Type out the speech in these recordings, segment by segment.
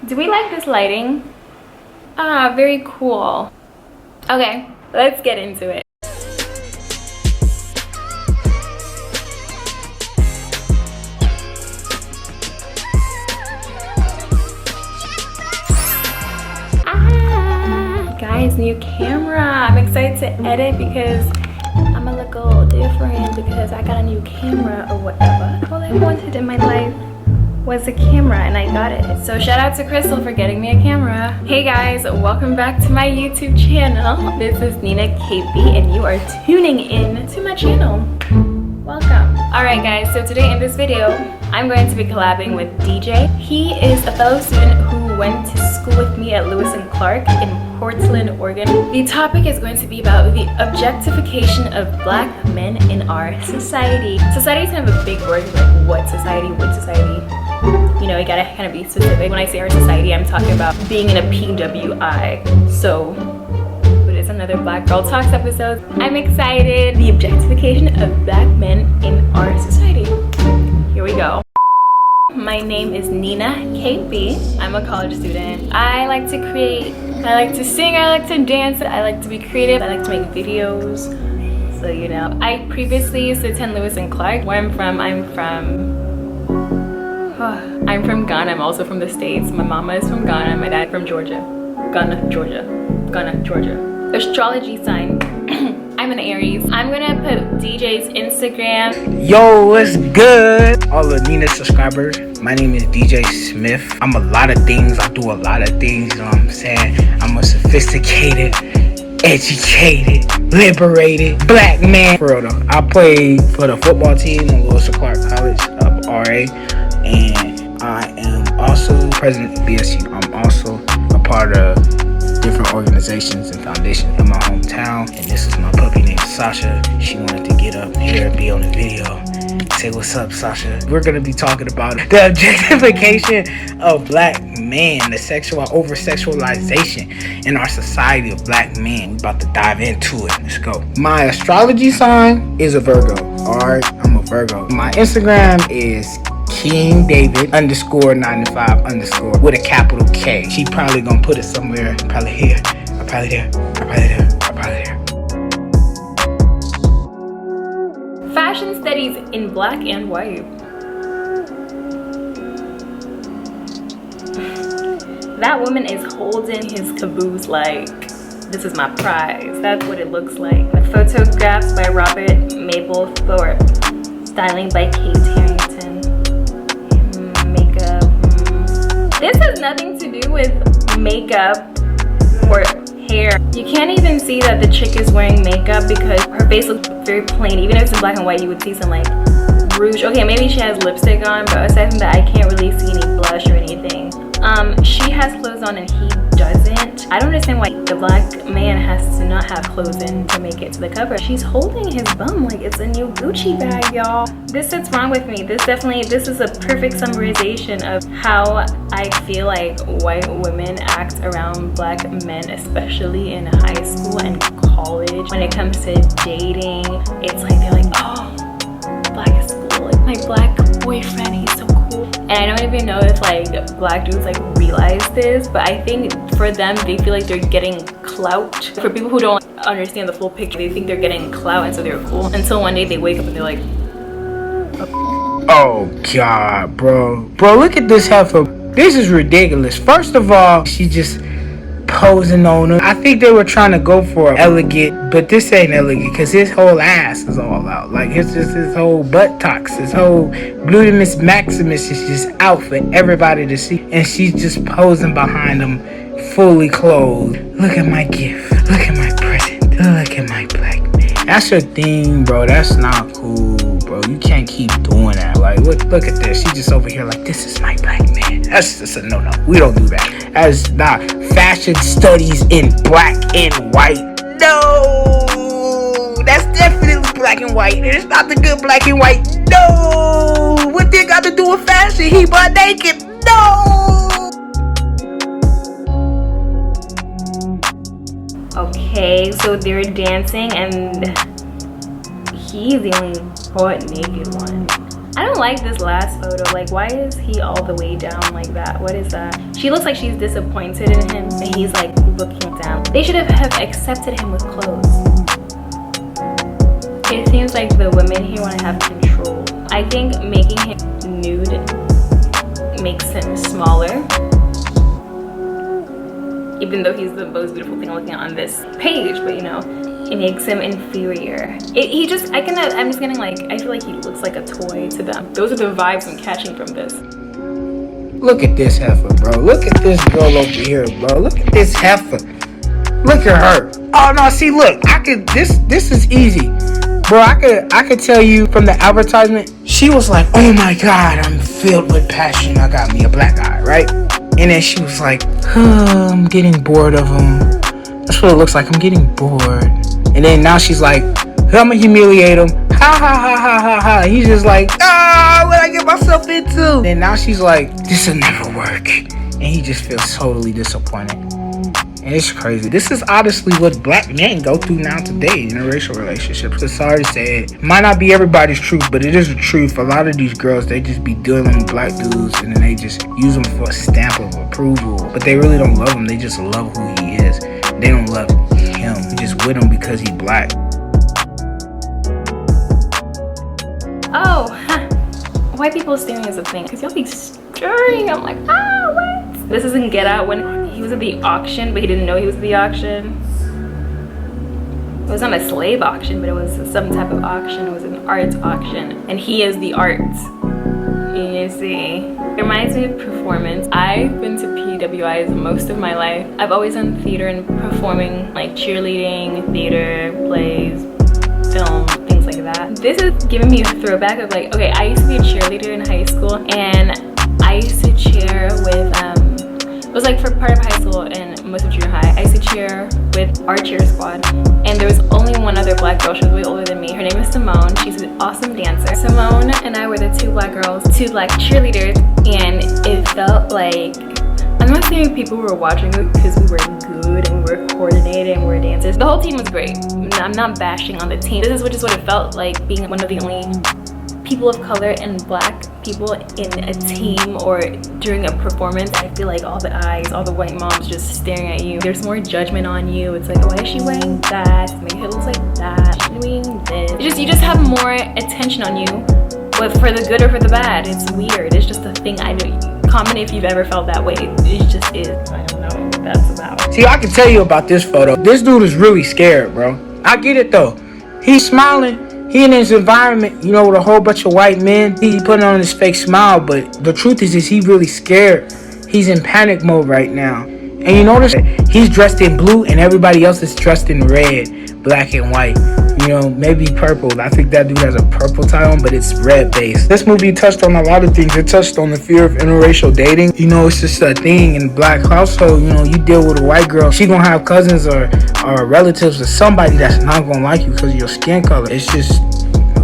Do we like this lighting? Ah, very cool. Okay, let's get into it. Guys, new camera. I'm excited to edit because I'm gonna look a little different because I got a new camera or whatever. All I wanted in my life was a camera and I got it. So shout out to Crystal for getting me a camera. Hey guys, welcome back to my YouTube channel. This is Nina KP and you are tuning in to my channel. Welcome. Alright guys, so today in this video, I'm going to be collabing with DJ. He is a fellow student who went to school with me at Lewis and Clark in Portland, Oregon. The topic is going to be about the objectification of black men in our society. Society is kind of a big word, like what society, which society. You know, you gotta kind of be specific. When I say our society, I'm talking about being in a PWI. So, but it's another Black Girl Talks episode. I'm excited. The objectification of black men in our society. Here we go. My name is Nina KP. I'm a college student. I like to create, I like to sing, I like to dance, I like to be creative, I like to make videos. So, you know, I previously used to attend Lewis and Clark. Where I'm from Ghana. I'm also from the States. My mama is from Ghana, my dad from Georgia. Ghana, Georgia. Astrology sign. I'm an Aries. I'm gonna put DJ's Instagram. Yo, what's good? All the Nina subscribers. My name is DJ Smith. I'm a lot of things. I do a lot of things, you know what I'm saying? I'm a sophisticated, educated, liberated black man. For real though. I play for the football team at Lewis and Clark College of RA. And I am also president of BSU. I'm also a part of different organizations and foundations in my hometown. And this is my puppy named Sasha. She wanted to get up here and be on the video. Say what's up, Sasha. We're gonna be talking about the objectification of black men, the over-sexualization in our society of black men. We're about to dive into it. Let's go. My astrology sign is a Virgo. Alright, I'm a Virgo. My Instagram is King David _95_ with a capital K. She probably gonna put it somewhere, probably here, or probably there, or probably there, or probably there. Fashion studies in black and white. That woman is holding his caboose like, this is my prize. That's what it looks like. The photographs by Robert Mapplethorpe. Styling by Kate Harrington. Makeup. This has nothing to do with makeup or hair. You can't even see that the chick is wearing makeup because her face looks very plain. Even if it's in black and white, you would see some like rouge. Okay, maybe she has lipstick on, but aside from that, I can't really see any blush or anything. She has clothes on and he doesn't. I don't understand why the black man has to not have clothes in to make it to the cover. She's holding his bum like it's a new Gucci bag, y'all. This is wrong with me. This is a perfect summarization of how I feel like white women act around black men, especially in high school and college. When it comes to dating, it's like they're like, oh, black is cool. Like my black boyfriend, he's so cool. And I don't even know if like black dudes like realize this, but I think for them, they feel like they're getting clout. For people who don't understand the full picture, they think they're getting clout and so they're cool. Until one day they wake up and they're like, oh God, bro, look at this heifer. This is ridiculous. First of all, she just posing on him. I think they were trying to go for elegant, but this ain't elegant because his whole ass is all out. Like it's just his whole buttocks, his whole gluteus maximus is just out for everybody to see, and she's just posing behind him, fully clothed. Look at my gift. Look at my present. Look at my black man. That's your thing, bro. That's not cool, bro. You can't keep doing that. Like, look at this. She just over here like, this is my black man. That's just a no. We don't do that. That's not fashion studies in black and white. No, that's definitely black and white. It's not the good black and white. No, what they got to do with fashion? He butt naked. No. okay, so they're dancing and he's the only butt naked one. I don't like this last photo. Like, why is he all the way down like that? What is that? She looks like she's disappointed in him, and he's like looking down. They should have accepted him with clothes. It seems like the women here want to have control. I think making him nude makes him smaller, even though he's the most beautiful thing looking on this page, but you know, it makes him inferior. I'm just getting like, I feel like he looks like a toy to them. Those are the vibes I'm catching from this. Look at this heifer, bro. Look at this girl over here, bro. Look at this heifer. Look at her. Oh no, see, look, this is easy. Bro, I could tell you from the advertisement, she was like, oh my God, I'm filled with passion. I got me a black guy, right? And then she was like, I'm getting bored of him. That's what it looks like. I'm getting bored. And then now she's like, I'm gonna humiliate him. Ha ha ha ha ha ha. He's just like, what I get myself into? And now she's like, this will never work. And he just feels totally disappointed. And it's crazy. This is honestly what black men go through now today in interracial relationships. It's sorry to say it. Might not be everybody's truth, but it is the truth. A lot of these girls, they just be dealing with black dudes and then they just use them for a stamp of approval. But they really don't love him. They just love who he is. They don't love him. They just with him because he's black. Oh, white people staring is a thing. Because y'all be stirring. I'm like, what? This isn't Get Out when he was at the auction, but he didn't know he was at the auction. It was not a slave auction, but it was some type of auction. It was an art auction. And he is the art. You see. It reminds me of performance. I've been to PWIs most of my life. I've always done theater and performing, like cheerleading, theater, plays, film, things like that. This is giving me a throwback of like, okay, I used to be a cheerleader in high school, and I used to cheer with, it was like for part of high school and most of junior high, I used to cheer with our cheer squad. And there was only one other black girl. She was way older than me. Her name is Simone. She's an awesome dancer. Simone and I were the two black girls, two black cheerleaders, and it felt like, I'm not saying people were watching it because we were good and we were coordinated and we were dancers. The whole team was great. I'm not bashing on the team. This is just what it felt like being one of the only people of color and black people in a team or during a performance. I feel like all the eyes, all the white moms just staring at you. There's more judgment on you. It's like, why is she wearing that? Maybe it looks like that. She's doing this. You just have more attention on you, but for the good or for the bad. It's weird. It's just a thing. I know. Comment if you've ever felt that way. It just is. I don't know what that's about. See, I can tell you about this photo. This dude is really scared, bro. I get it though. He's smiling. He in his environment, you know, with a whole bunch of white men. He putting on his fake smile, but the truth is he really scared. He's in panic mode right now. And you notice he's dressed in blue and everybody else is dressed in red, black and white. You know, maybe purple. I think that dude has a purple tie on, but it's red based. This movie touched on a lot of things. It touched on the fear of interracial dating. You know, it's just a thing in black household. You know, you deal with a white girl, she gonna have cousins or relatives or somebody that's not gonna like you because of your skin color. It's just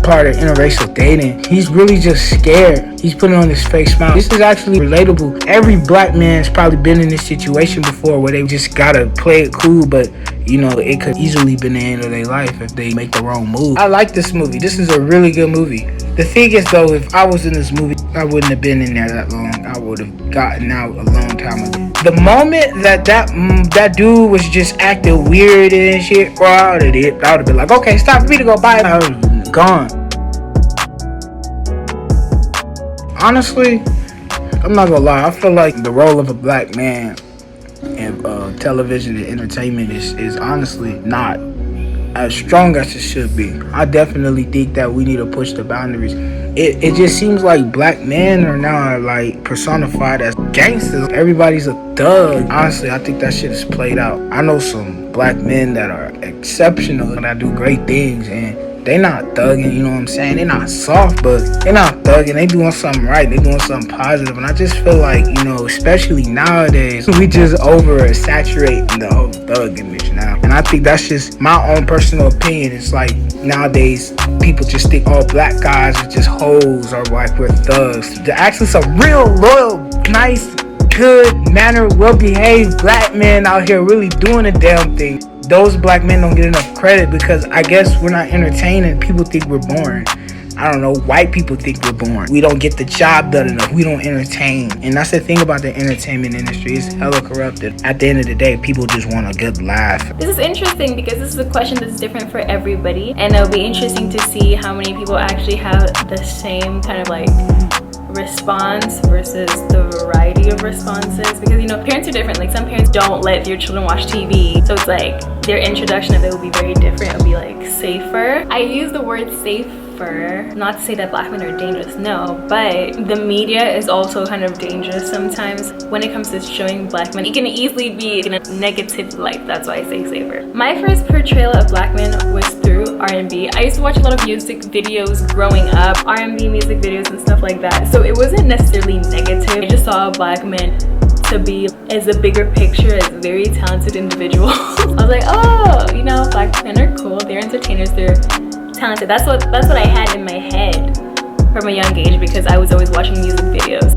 part of interracial dating. He's really just scared. He's putting on this fake smile. This is actually relatable. Every black man's probably been in this situation before where they just gotta play it cool, but you know, it could easily be the end of their life if they make the wrong move. I like this movie. This is a really good movie. The thing is though, if I was in this movie, I wouldn't have been in there that long. I would have gotten out a long time ago. The moment that dude was just acting weird and shit, bro, I would have been like, okay, stop for me to go buy it. I would have been gone. Honestly, I'm not gonna lie. I feel like the role of a black man in television and entertainment is honestly not as strong as it should be. I definitely think that we need to push the boundaries. It just seems like black men are now like personified as gangsters. Everybody's a thug. Honestly, I think that shit is played out. I know some black men that are exceptional and that do great things, and they not thugging, you know what I'm saying? They're not soft, but they're not thugging. They doing something right. They doing something positive. And I just feel like, you know, especially nowadays, we just oversaturating the whole thug image now. And I think that's just my own personal opinion. It's like nowadays, people just think all black guys are just hoes or like we're thugs. They're actually some real loyal, nice, good mannered, well-behaved black men out here really doing a damn thing. Those black men don't get enough credit because I guess we're not entertaining. People think we're boring. I don't know, white people think we're boring. We don't get the job done enough. We don't entertain. And that's the thing about the entertainment industry. It's hella corrupted. At the end of the day, people just want a good laugh. This is interesting because this is a question that's different for everybody, and it'll be interesting to see how many people actually have the same kind of like response versus the variety of responses, because you know, parents are different. Like some parents don't let their children watch TV, so it's like their introduction of it will be very different. It'll be like safer. I use the word safer not to say that black men are dangerous, no, but the media is also kind of dangerous sometimes when it comes to showing black men. It can easily be in a negative light. That's why I say safer. My first portrayal of black men was through R&B. I used to watch a lot of music videos growing up, R&B music videos and stuff like that, so it wasn't necessarily negative. I just saw black men to be as a bigger picture as very talented individuals. I was like, oh, you know, black men are cool, they're entertainers, they're talented. That's what I had in my head from a young age, because I was always watching music videos.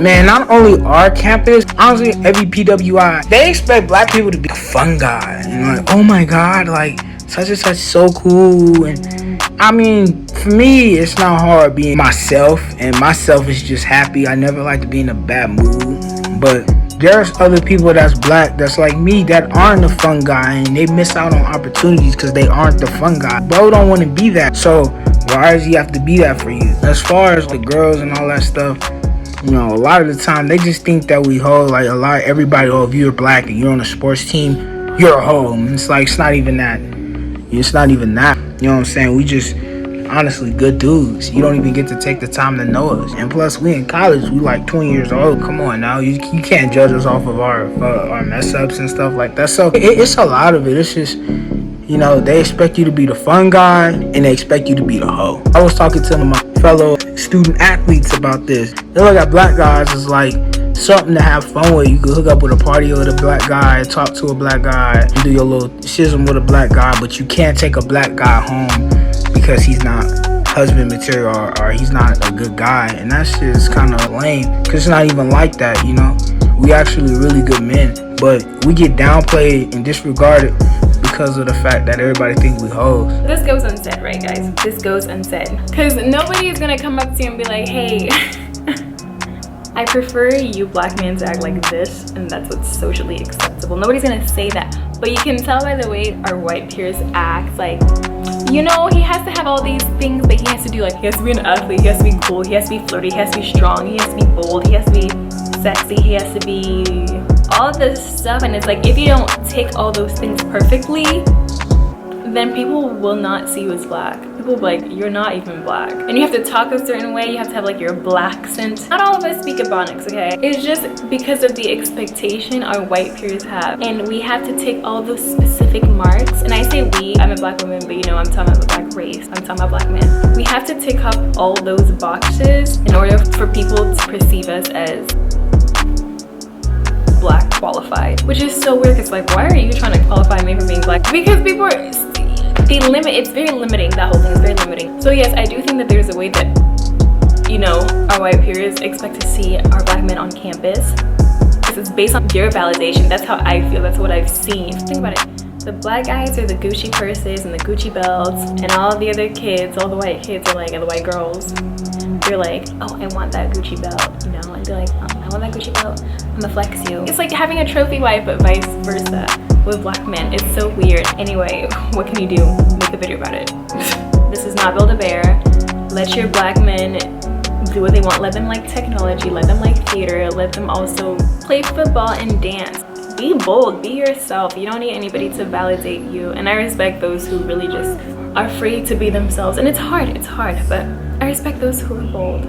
Man, not only our campus, honestly, every PWI, they expect black people to be a fun guy. And like, oh my God, like, such and such so cool. And I mean, for me, it's not hard being myself. And myself is just happy. I never like to be in a bad mood. But there's other people that's black, that's like me, that aren't the fun guy. And they miss out on opportunities because they aren't the fun guy. Bro don't want to be that. So why does he have to be that for you? As far as the girls and all that stuff, you know, a lot of the time they just think that we hoe. Like everybody, oh, if you're black and you're on a sports team, you're a hoe. And it's like, it's not even that. It's not even that. You know what I'm saying? We just honestly good dudes. You don't even get to take the time to know us. And plus, we in college, we like 20 years old. Come on now, you can't judge us off of our mess ups and stuff like that. So it's a lot of it. It's just, you know, they expect you to be the fun guy and they expect you to be the hoe. I was talking to my fellow student athletes about this. They look at black guys as like something to have fun with. You could hook up with a party with a black guy, talk to a black guy, and do your little schism with a black guy, but you can't take a black guy home because he's not husband material or he's not a good guy. And that shit is kind of lame, because it's not even like that, you know. We actually really good men, but we get downplayed and disregarded because of the fact that everybody thinks we hoes. This goes unsaid, right guys? This goes unsaid, because nobody is gonna come up to you and be like, hey, I prefer you black men to act like this, and that's what's socially acceptable. Nobody's gonna say that, but you can tell by the way our white peers act. Like, you know, he has to have all these things that he has to do. Like, he has to be an athlete, he has to be cool, he has to be flirty, he has to be strong, he has to be bold, he has to be sexy, he has to be all of this stuff. And it's like, if you don't tick all those things perfectly, then people will not see you as black. People will be like, you're not even black. And you have to talk a certain way, you have to have like your black accent. Not all of us speak Ebonics, okay? It's just because of the expectation our white peers have. And we have to take all those specific marks. And I say we, I'm a black woman, but you know, I'm talking about the black race. I'm talking about black men. We have to tick off all those boxes in order for people to perceive us as black qualified, which is so weird, because like, why are you trying to qualify me for being black? Because people are, it's very limiting. That whole thing is very limiting. So yes, I do think that there's a way that, you know, our white peers expect to see our black men on campus. This is based on their validation. That's how I feel, that's what I've seen. Think about it. The black guys are the Gucci purses and the Gucci belts, and all the other kids, all the white kids are like, and the white girls, they're like, oh, I want that Gucci belt, you know, and they're like, oh, I want that Gucci belt, I'm gonna flex you. It's like having a trophy wife, but vice versa with black men. It's so weird. Anyway, what can you do? Make a video about it. This is not Build-A-Bear. Let your black men do what they want. Let them like technology, let them like theater, let them also play football and dance. Be bold, be yourself. You don't need anybody to validate you. And I respect those who really just are free to be themselves. And it's hard, but I respect those who are bold.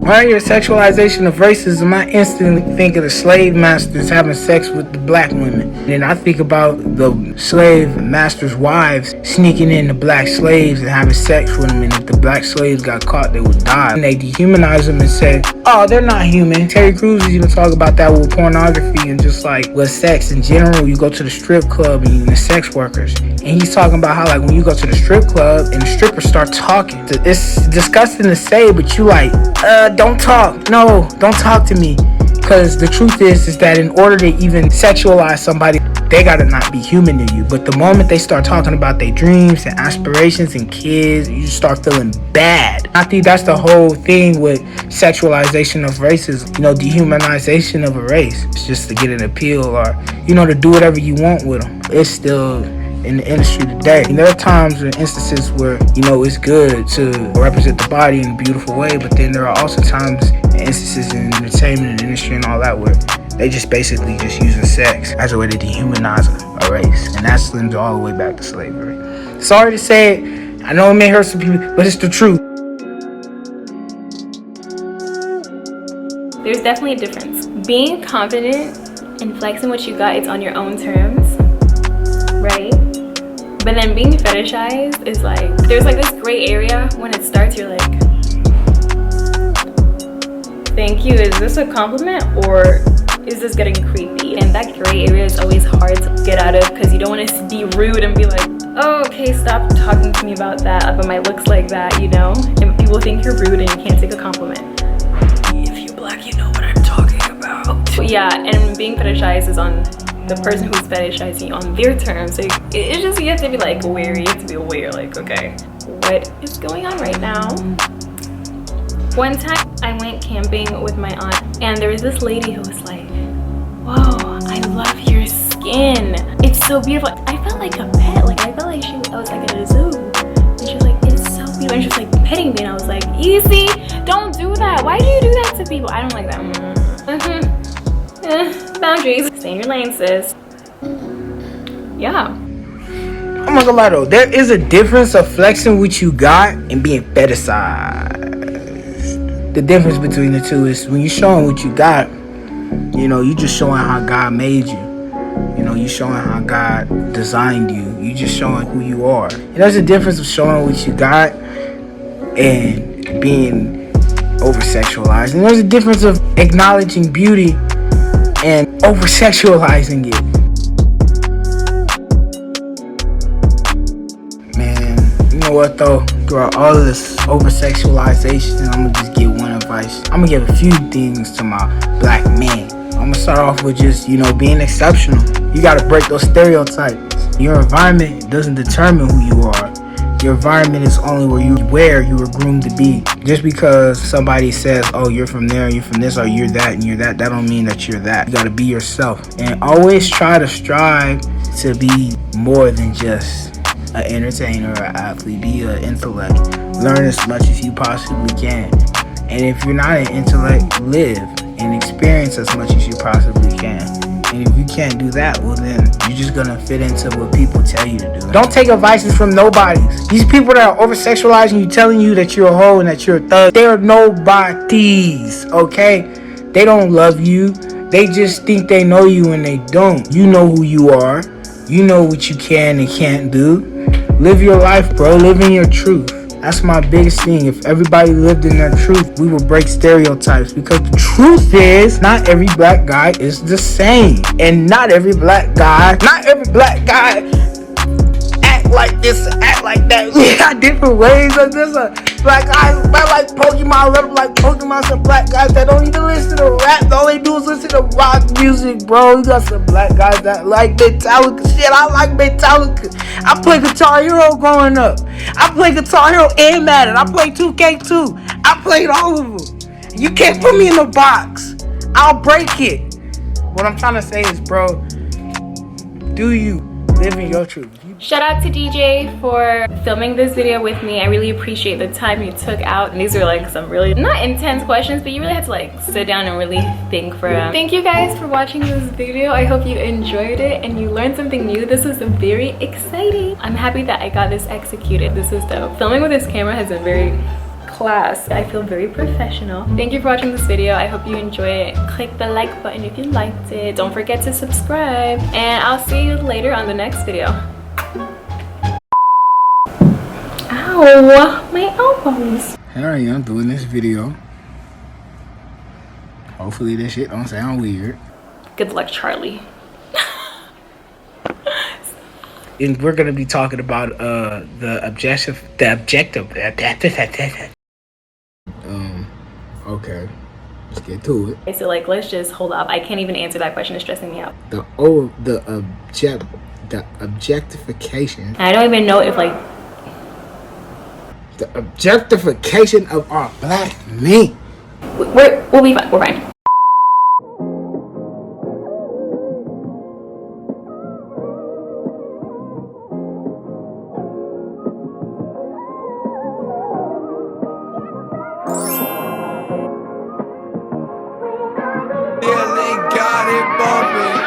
When I hear sexualization of racism, I instantly think of the slave masters having sex with the black women. And I think about the slave masters' wives sneaking in the black slaves and having sex with them. And if the black slaves got caught, they would die. And they dehumanize them and say, oh, they're not human. Terry Crews is even talk about that with pornography and just like with sex in general. You go to the strip club and the sex workers. And he's talking about how like when you go to the strip club and the strippers start talking, it's disgusting to say, but you like, don't talk. No, don't talk to me. Because the truth is that in order to even sexualize somebody, they gotta not be human to you. But the moment they start talking about their dreams and aspirations and kids, you start feeling bad. I think that's the whole thing with sexualization of races, dehumanization of a race. It's just to get an appeal or, to do whatever you want with them. It's still in the industry today. And there are times and instances where, it's good to represent the body in a beautiful way, but then there are also times and instances in the entertainment industry and all that where they just basically just using sex as a way to dehumanize a race. And that stems all the way back to slavery. Sorry to say it. I know it may hurt some people, but it's the truth. There's definitely a difference. Being confident and flexing what you got is on your own terms, right? But then being fetishized is like, there's like this gray area. When it starts, you're like, thank you, is this a compliment or is this getting creepy? And that gray area is always hard to get out of because you don't want to be rude and be like, oh, okay, stop talking to me about that, but my looks like that, And people think you're rude and you can't take a compliment. If you're black, you know what I'm talking about. Yeah, and being fetishized is on the person who's fetishizing you on their terms. So it's just, you have to be like wary, you have to be aware, like, okay, what is going on right now? One time I went camping with my aunt and there was this lady who was like, whoa, I love your skin. It's so beautiful. I felt like a pet. Like I felt like I was like at a zoo. And she was like, it's so beautiful. And she was like petting me and I was like, easy, don't do that. Why do you do that to people? I don't like that. Boundaries. Stay in your lane, sis. Yeah. I'm not gonna lie though, there is a difference of flexing what you got and being fetishized. The difference between the two is when you're showing what you got, you just showing how God made you. You showing how God designed you. You just showing who you are. And there's a difference of showing what you got and being over-sexualized. And there's a difference of acknowledging beauty and over-sexualizing it. Man, you know what though? Throughout all of this over-sexualization, I'm gonna just give one advice. I'm gonna give a few things to my black men. I'm gonna start off with just, being exceptional. You gotta break those stereotypes. Your environment doesn't determine who you are. Your environment is only where you were groomed to be. Just because somebody says, oh, you're from there, you're from this, or you're that, and you're that don't mean that you're that. You gotta be yourself. And always try to strive to be more than just an entertainer or an athlete. Be an intellect. Learn as much as you possibly can. And if you're not an intellect, live and experience as much as you possibly can. And if you can't do that, well then you're just gonna fit into what people tell you to do. Don't take advices from nobody. These people that are over-sexualizing you, telling you that you're a hoe and that you're a thug, they're nobodies, okay? They don't love you. They just think they know you and they don't. You know who you are. You know what you can and can't do. Live your life, bro. Live in your truth. That's my biggest thing. If everybody lived in their truth, we would break stereotypes. Because the truth is, not every black guy is the same. And not every black guy act like this, act like that. We got different ways of this. Black guys, I like Pokemon, I love like Pokemon. Some black guys that don't even listen to rap. All they do is listen to rock music, bro. You got some black guys that like Metallica. Shit, I like Metallica. I played Guitar Hero growing up. I played Guitar Hero and Madden. I played 2K too. I played all of them. You can't put me in a box. I'll break it. What I'm trying to say is, bro, do you live in your truth? Shout out to DJ for filming this video with me. I really appreciate the time you took out. And these are like some really not intense questions, but you really had to like sit down and really think for them. Thank you guys for watching this video. I hope you enjoyed it and you learned something new. This was very exciting. I'm happy that I got this executed. This is dope. Filming with this camera has been very class. I feel very professional. Thank you for watching this video. I hope you enjoy it. Click the like button if you liked it. Don't forget to subscribe and I'll see you later on the next video. Ow, my elbows. Here I am doing this video. Hopefully this shit don't sound weird. Good luck, Charlie. And we're gonna be talking about the objective. Okay. Let's get to it. Okay, so like, let's just hold off. I can't even answer that question. It's stressing me out. The objectification. I don't even know if like, The objectification of our black men. we'll be fine. We're fine. Yeah, they got it bumping.